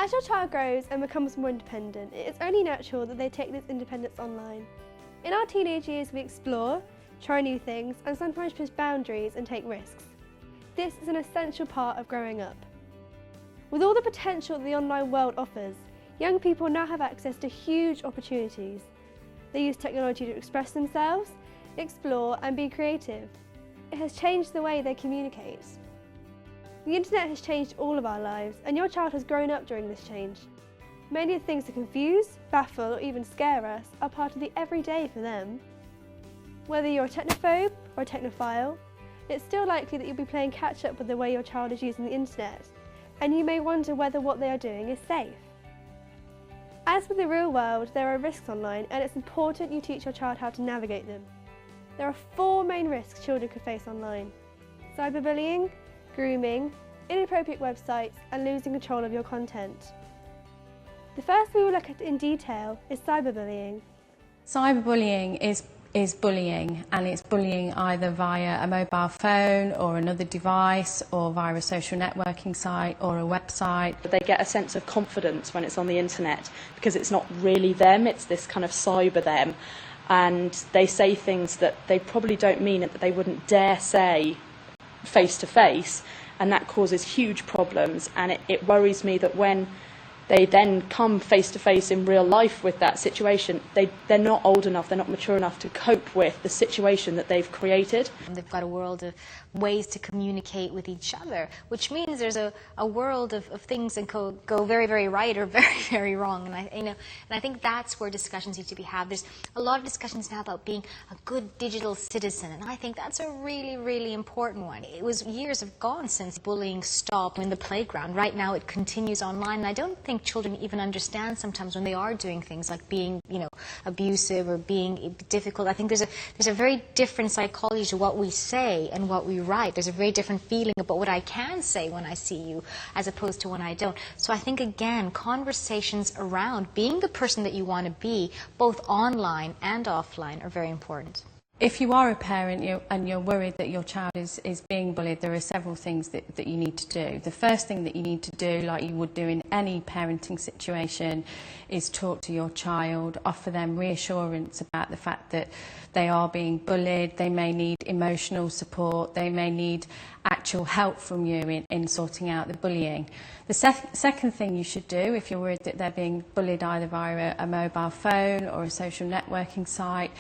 As your child grows and becomes more independent, it is only natural that they take this independence online. In our teenage years, we explore, try new things, and sometimes push boundaries and take risks. This is an essential part of growing up. With all the potential that the online world offers, young people now have access to huge opportunities. They use technology to express themselves, explore, and be creative. It has changed the way they communicate. The internet has changed all of our lives, and your child has grown up during this change. Many of the things that confuse, baffle, or even scare us are part of the everyday for them. Whether you're a technophobe or a technophile, it's still likely that you'll be playing catch-up with the way your child is using the internet, and you may wonder whether what they are doing is safe. As with the real world, there are risks online, and it's important you teach your child how to navigate them. There are 4 main risks children can face online: cyberbullying, grooming, inappropriate websites, and losing control of your content. The first we will look at in detail is cyberbullying. Cyberbullying is bullying, and it's bullying either via a mobile phone or another device, or via a social networking site or a website. They get a sense of confidence when it's on the internet because it's not really them, it's this kind of cyber them, and they say things that they probably don't mean and that they wouldn't dare say face to face, and that causes huge problems. And it worries me that when they then come face to face in real life with that situation, they're not old enough, they're not mature enough to cope with the situation that they've created. They've got a world of ways to communicate with each other, which means there's a world of things that go very, very right or very, very wrong. And I think that's where discussions need to be had. There's a lot of discussions now about being a good digital citizen, and I think that's a really, really important one. It was years have gone since bullying stopped in the playground. Right now it continues online, and I don't think children even understand sometimes when they are doing things like being, abusive or being difficult. I think there's a very different psychology to what we say and what we write. There's a very different feeling about what I can say when I see you as opposed to when I don't. So I think, again, conversations around being the person that you want to be, both online and offline, are very important. If you are a parent and you're worried that your child is being bullied, there are several things that you need to do. The first thing that you need to do, like you would do in any parenting situation, is talk to your child, offer them reassurance about the fact that they are being bullied. They may need emotional support, they may need actual help from you in sorting out the bullying. The second thing you should do, if you're worried that they're being bullied either via a mobile phone or a social networking site,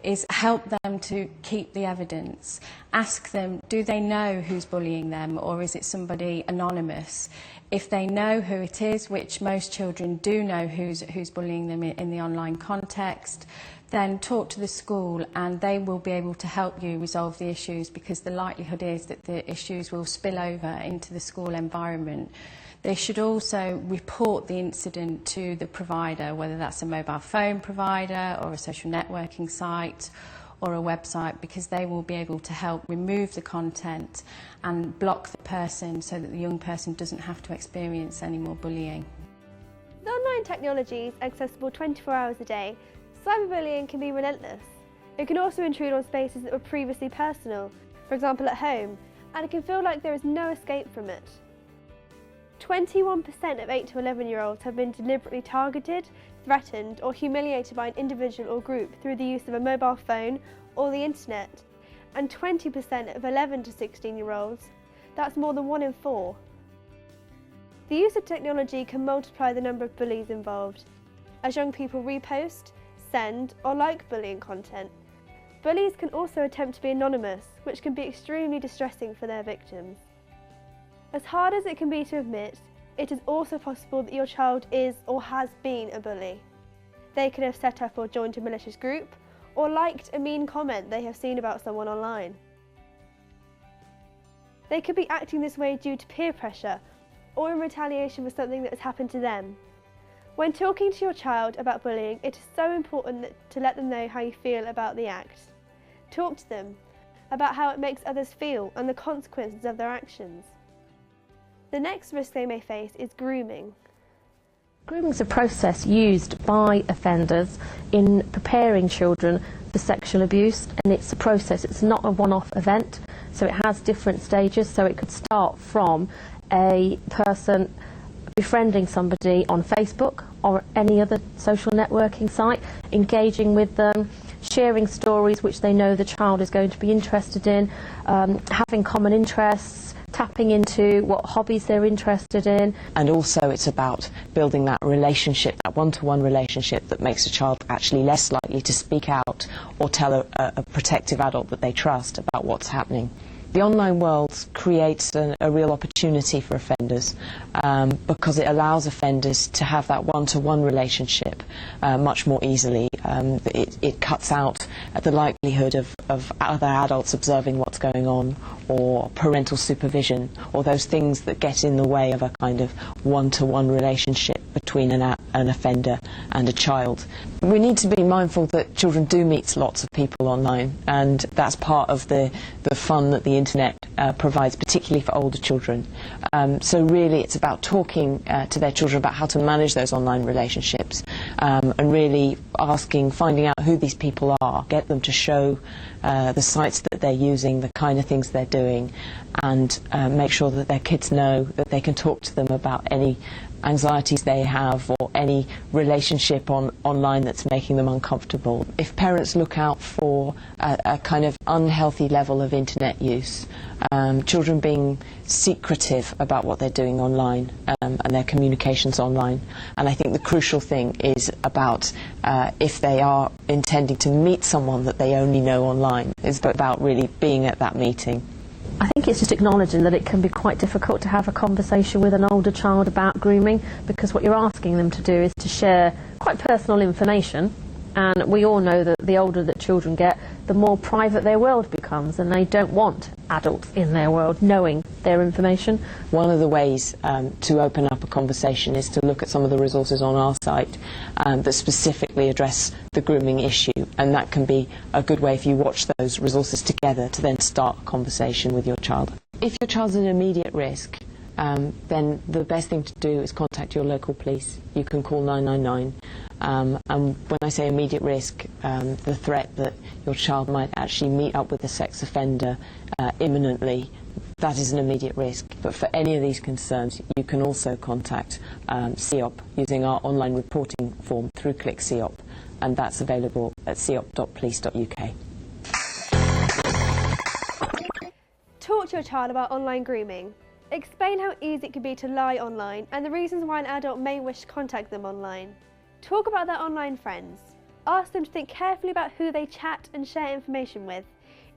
is help them to keep the evidence. Ask them, do they know who's bullying them, or is it somebody anonymous? If they know who it is, which most children do know who's bullying them in the online context, then talk to the school and they will be able to help you resolve the issues, because the likelihood is that the issues will spill over into the school environment. They should also report the incident to the provider, whether that's a mobile phone provider or a social networking site or a website, because they will be able to help remove the content and block the person so that the young person doesn't have to experience any more bullying. With online technologies accessible 24 hours a day, cyberbullying can be relentless. It can also intrude on spaces that were previously personal, for example at home, and it can feel like there is no escape from it. 21% of 8 to 11-year-olds have been deliberately targeted, threatened, or humiliated by an individual or group through the use of a mobile phone or the internet, and 20% of 11 to 16-year-olds, that's more than 1 in 4. The use of technology can multiply the number of bullies involved, as young people repost, send, or like bullying content. Bullies can also attempt to be anonymous, which can be extremely distressing for their victims. As hard as it can be to admit, it is also possible that your child is or has been a bully. They could have set up or joined a malicious group, or liked a mean comment they have seen about someone online. They could be acting this way due to peer pressure, or in retaliation for something that has happened to them. When talking to your child about bullying, it is so important to let them know how you feel about the act. Talk to them about how it makes others feel and the consequences of their actions. The next risk they may face is grooming. Grooming is a process used by offenders in preparing children for sexual abuse, and it's a process, it's not a one-off event, so it has different stages. So it could start from a person befriending somebody on Facebook or any other social networking site, engaging with them, sharing stories which they know the child is going to be interested in, having common interests, tapping into what hobbies they're interested in. And also it's about building that relationship, that one-to-one relationship that makes a child actually less likely to speak out or tell a protective adult that they trust about what's happening. The online world creates a real opportunity for offenders because it allows offenders to have that one-to-one relationship much more easily. It cuts out the likelihood of other adults observing what's going on, or parental supervision, or those things that get in the way of a kind of one-to-one relationship between an offender and a child. We need to be mindful that children do meet lots of people online, and that's part of the fun that the internet provides, particularly for older children. So really it's about talking to their children about how to manage those online relationships, and really finding out who these people are, get them to show the sites that they're using, the kind of things they're doing, and make sure that their kids know that they can talk to them about any anxieties they have or any relationship online that's making them uncomfortable. If parents look out for a kind of unhealthy level of internet use, children being secretive about what they're doing online and their communications online, and I think the crucial thing is about if they are intending to meet someone that they only know online, it's about really being at that meeting. I think it's just acknowledging that it can be quite difficult to have a conversation with an older child about grooming, because what you're asking them to do is to share quite personal information, and we all know that the older that children get, the more private their world becomes, and they don't want adults in their world knowing their information. One of the ways to open up a conversation is to look at some of the resources on our site that specifically address the grooming issue, and that can be a good way if you watch those resources together to then start a conversation with your child. If your child's at immediate risk, then the best thing to do is contact your local police. You can call 999. And when I say immediate risk, the threat that your child might actually meet up with a sex offender imminently, that is an immediate risk. But for any of these concerns, you can also contact CEOP using our online reporting form through Click CEOP, and that's available at ceop.police.uk. Talk to your child about online grooming. Explain how easy it can be to lie online and the reasons why an adult may wish to contact them online. Talk about their online friends. Ask them to think carefully about who they chat and share information with.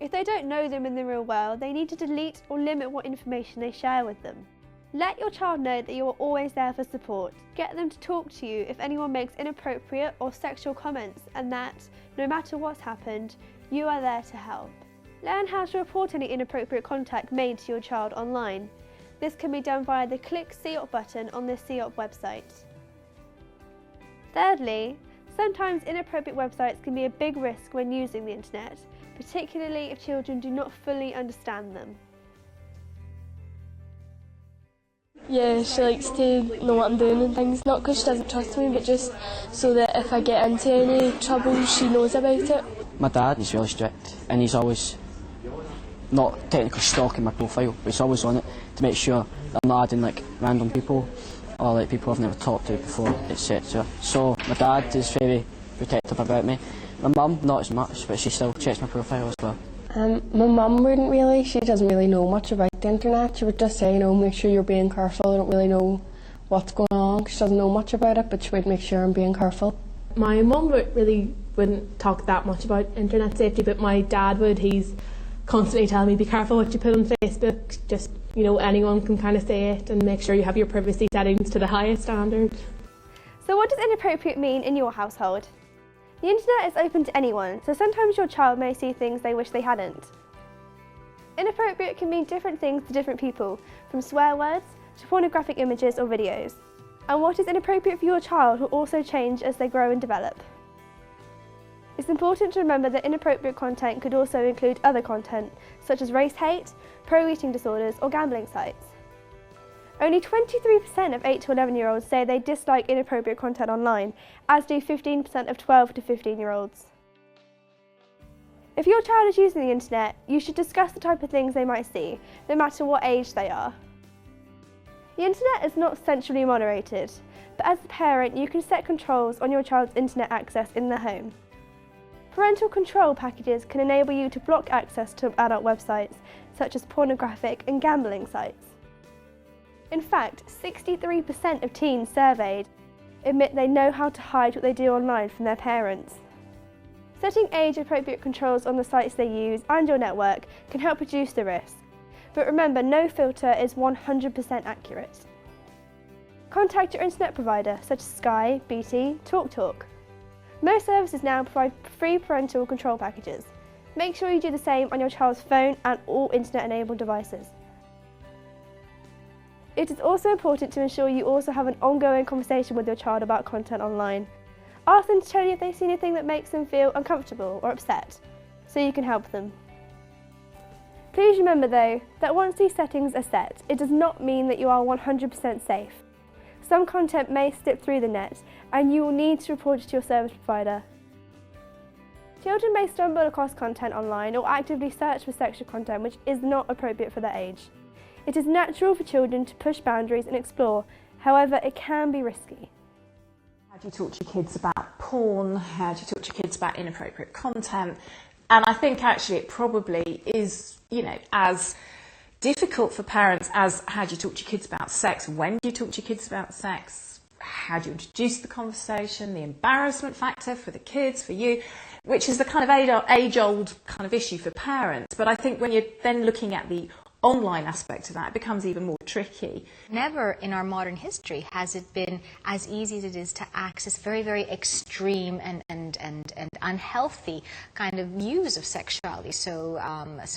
If they don't know them in the real world, they need to delete or limit what information they share with them. Let your child know that you are always there for support. Get them to talk to you if anyone makes inappropriate or sexual comments, and that, no matter what's happened, you are there to help. Learn how to report any inappropriate contact made to your child online. This can be done via the Click CEOP button on the CEOP website. Thirdly, sometimes inappropriate websites can be a big risk when using the internet, particularly if children do not fully understand them. Yeah, she likes to know what I'm doing and things, not because she doesn't trust me, but just so that if I get into any trouble, she knows about it. My dad is really strict, and he's always not technically stalking my profile, but he's always on it to make sure that I'm not adding like random people or like people I've never talked to before, etc. So my dad is very protective about me. My mum, not as much, but she still checks my profile as well. My mum wouldn't really, she doesn't really know much about the internet. She would just say, you know, make sure you're being careful. I don't really know what's going on. She doesn't know much about it, but she would make sure I'm being careful. My mum wouldn't talk that much about internet safety, but my dad would. He's constantly telling me, be careful what you put on Facebook. Just, you know, anyone can kind of say it, and make sure you have your privacy settings to the highest standard. So what does inappropriate mean in your household? The internet is open to anyone, so sometimes your child may see things they wish they hadn't. Inappropriate can mean different things to different people, from swear words to pornographic images or videos. And what is inappropriate for your child will also change as they grow and develop. It's important to remember that inappropriate content could also include other content, such as race hate, pro-eating disorders or gambling sites. Only 23% of 8 to 11-year-olds say they dislike inappropriate content online, as do 15% of 12 to 15-year-olds. If your child is using the internet, you should discuss the type of things they might see, no matter what age they are. The internet is not centrally moderated, but as a parent you can set controls on your child's internet access in their home. Parental control packages can enable you to block access to adult websites such as pornographic and gambling sites. In fact, 63% of teens surveyed admit they know how to hide what they do online from their parents. Setting age-appropriate controls on the sites they use and your network can help reduce the risk. But remember, no filter is 100% accurate. Contact your internet provider such as Sky, BT, TalkTalk. Most services now provide free parental control packages. Make sure you do the same on your child's phone and all internet-enabled devices. It is also important to ensure you also have an ongoing conversation with your child about content online. Ask them to tell you if they see anything that makes them feel uncomfortable or upset, so you can help them. Please remember though, that once these settings are set, it does not mean that you are 100% safe. Some content may slip through the net, and you will need to report it to your service provider. Children may stumble across content online or actively search for sexual content which is not appropriate for their age. It is natural for children to push boundaries and explore, however it can be risky. How do you talk to your kids about porn? How do you talk to your kids about inappropriate content? And I think actually it probably is, as difficult for parents as how do you talk to your kids about sex? When do you talk to your kids about sex? How do you introduce the conversation? The embarrassment factor for the kids, for you, which is the kind of age-old kind of issue for parents. But I think when you're then looking at the online aspect of that, it becomes even more tricky. Never in our modern history has it been as easy as it is to access very, very extreme and unhealthy kind of views of sexuality. So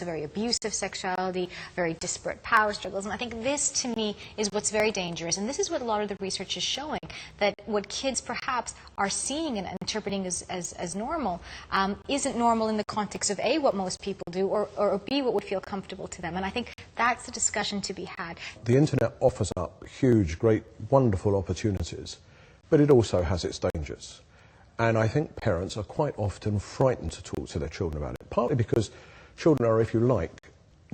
very abusive sexuality, very disparate power struggles. And I think this, to me, is what's very dangerous. And this is what a lot of the research is showing, that what kids perhaps are seeing and interpreting as normal isn't normal in the context of A, what most people do, or B, what would feel comfortable to them. And I think that's the discussion to be had. The internet offers up huge, great, wonderful opportunities, but it also has its dangers. And I think parents are quite often frightened to talk to their children about it, partly because children are, if you like,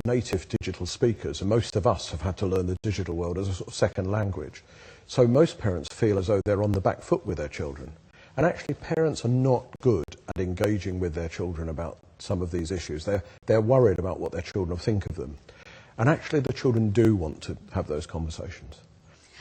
native digital speakers, and most of us have had to learn the digital world as a sort of second language. So most parents feel as though they're on the back foot with their children. And actually parents are not good at engaging with their children about some of these issues. They're worried about what their children think of them. And actually the children do want to have those conversations.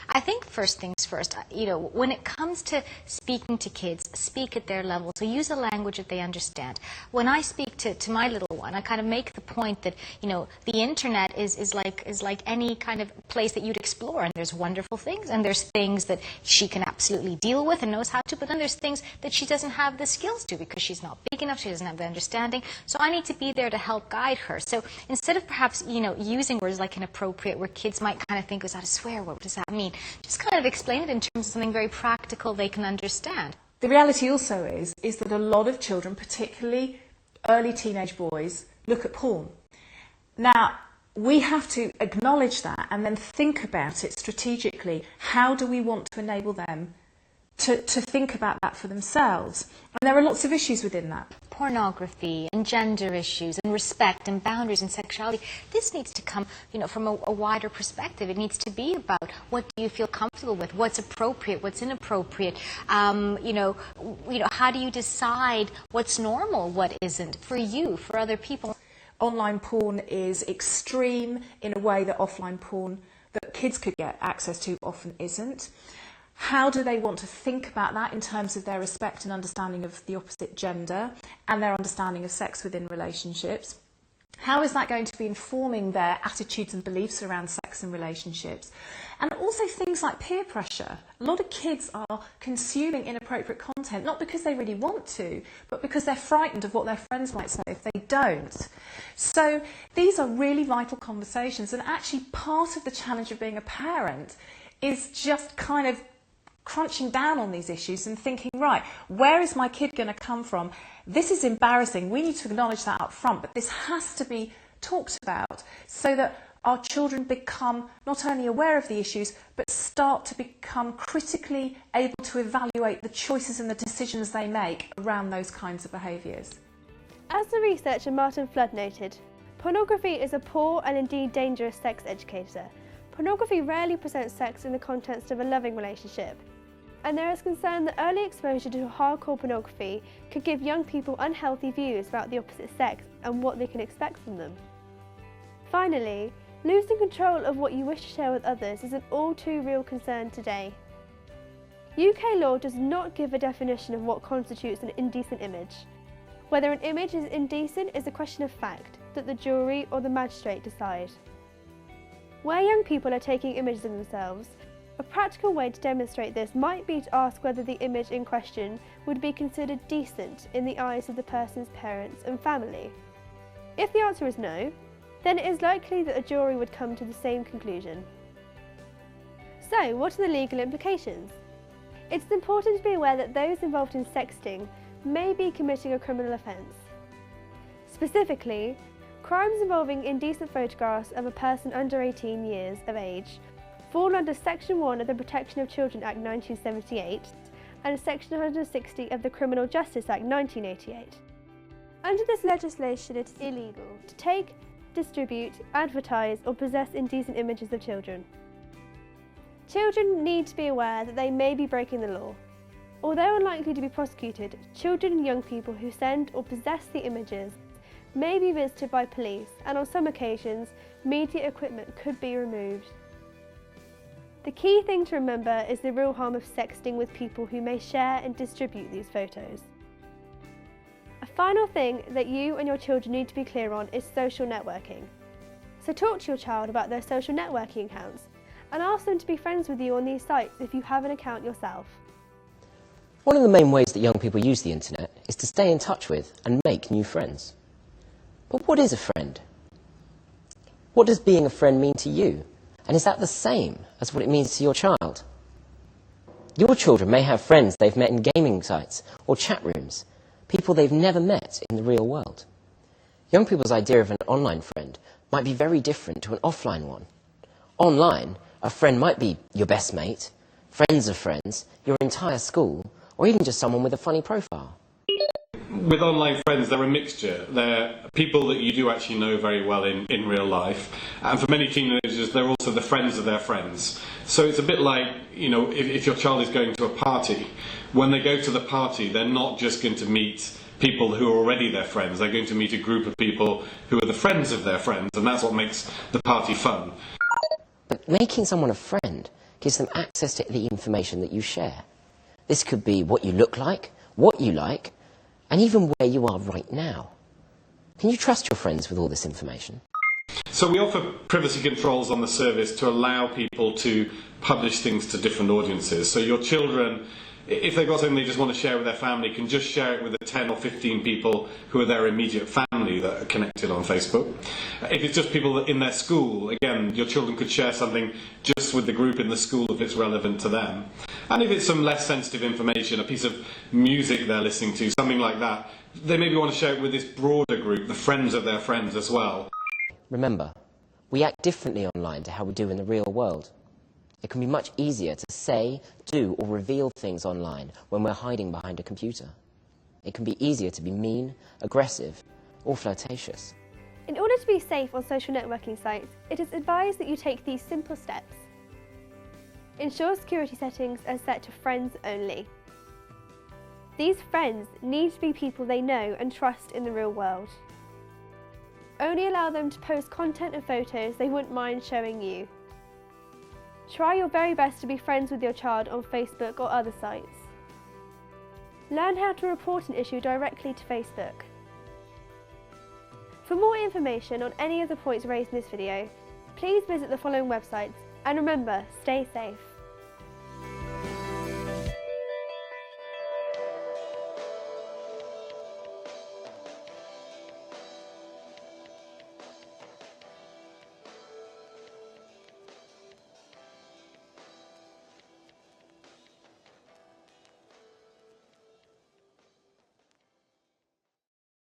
I think first things first, when it comes to speaking to kids, speak at their level. So use a language that they understand. When I speak to my little one, I kind of make the point that, the internet is like any kind of place that you'd explore. And there's wonderful things, and there's things that she can absolutely deal with and knows how to, but then there's things that she doesn't have the skills to because she's not big enough, she doesn't have the understanding. So I need to be there to help guide her. So instead of perhaps, using words like inappropriate, where kids might kind of think, is that a swear? What does that mean? Just kind of explain it in terms of something very practical they can understand. The reality also is that a lot of children, particularly early teenage boys, look at porn. Now, we have to acknowledge that and then think about it strategically. How do we want to enable them to think about that for themselves? And there are lots of issues within that. Pornography and gender issues and respect and boundaries and sexuality, this needs to come, from a wider perspective. It needs to be about what do you feel comfortable with, what's appropriate, what's inappropriate, how do you decide what's normal, what isn't, for you, for other people. Online porn is extreme in a way that offline porn that kids could get access to often isn't. How do they want to think about that in terms of their respect and understanding of the opposite gender and their understanding of sex within relationships? How is that going to be informing their attitudes and beliefs around sex and relationships? And also things like peer pressure. A lot of kids are consuming inappropriate content, not because they really want to, but because they're frightened of what their friends might say if they don't. So these are really vital conversations, and actually part of the challenge of being a parent is just kind of crunching down on these issues and thinking, right, where is my kid going to come from? This is embarrassing. We need to acknowledge that up front, but this has to be talked about so that our children become not only aware of the issues, but start to become critically able to evaluate the choices and the decisions they make around those kinds of behaviours. As the researcher Martin Flood noted, pornography is a poor and indeed dangerous sex educator. Pornography rarely presents sex in the context of a loving relationship, and there is concern that early exposure to hardcore pornography could give young people unhealthy views about the opposite sex and what they can expect from them. Finally, losing control of what you wish to share with others is an all too real concern today. UK law does not give a definition of what constitutes an indecent image. Whether an image is indecent is a question of fact that the jury or the magistrate decide. Where young people are taking images of themselves, a practical way to demonstrate this might be to ask whether the image in question would be considered decent in the eyes of the person's parents and family. If the answer is no, then it is likely that a jury would come to the same conclusion. So, what are the legal implications? It's important to be aware that those involved in sexting may be committing a criminal offence. Specifically, crimes involving indecent photographs of a person under 18 years of age fall under Section 1 of the Protection of Children Act 1978 and Section 160 of the Criminal Justice Act 1988. Under this legislation, it is illegal to take, distribute, advertise or possess indecent images of children. Children need to be aware that they may be breaking the law. Although unlikely to be prosecuted, children and young people who send or possess the images may be visited by police, and on some occasions, media equipment could be removed. The key thing to remember is the real harm of sexting with people who may share and distribute these photos. A final thing that you and your children need to be clear on is social networking. So talk to your child about their social networking accounts and ask them to be friends with you on these sites if you have an account yourself. One of the main ways that young people use the internet is to stay in touch with and make new friends. But what is a friend? What does being a friend mean to you? And is that the same as what it means to your child? Your children may have friends they've met in gaming sites or chat rooms, people they've never met in the real world. Young people's idea of an online friend might be very different to an offline one. Online, a friend might be your best mate, friends of friends, your entire school, or even just someone with a funny profile. With online friends, they're a mixture. They're people that you do actually know very well in real life. And for many teenagers, they're also the friends of their friends. So it's a bit like, you know, if your child is going to a party, when they go to the party, they're not just going to meet people who are already their friends. They're going to meet a group of people who are the friends of their friends, and that's what makes the party fun. But making someone a friend gives them access to the information that you share. This could be what you look like, what you like, and even where you are right now. Can you trust your friends with all this information? So we offer privacy controls on the service to allow people to publish things to different audiences. So your children, if they've got something they just want to share with their family, can just share it with the 10 or 15 people who are their immediate family that are connected on Facebook. If it's just people in their school, again, your children could share something just with the group in the school if it's relevant to them. And if it's some less sensitive information, a piece of music they're listening to, something like that, they maybe want to share it with this broader group, the friends of their friends as well. Remember, we act differently online to how we do in the real world. It can be much easier to say, do, or reveal things online when we're hiding behind a computer. It can be easier to be mean, aggressive, or flirtatious. In order to be safe on social networking sites, it is advised that you take these simple steps. Ensure security settings are set to friends only. These friends need to be people they know and trust in the real world. Only allow them to post content and photos they wouldn't mind showing you. Try your very best to be friends with your child on Facebook or other sites. Learn how to report an issue directly to Facebook. For more information on any of the points raised in this video, please visit the following websites, and remember, stay safe.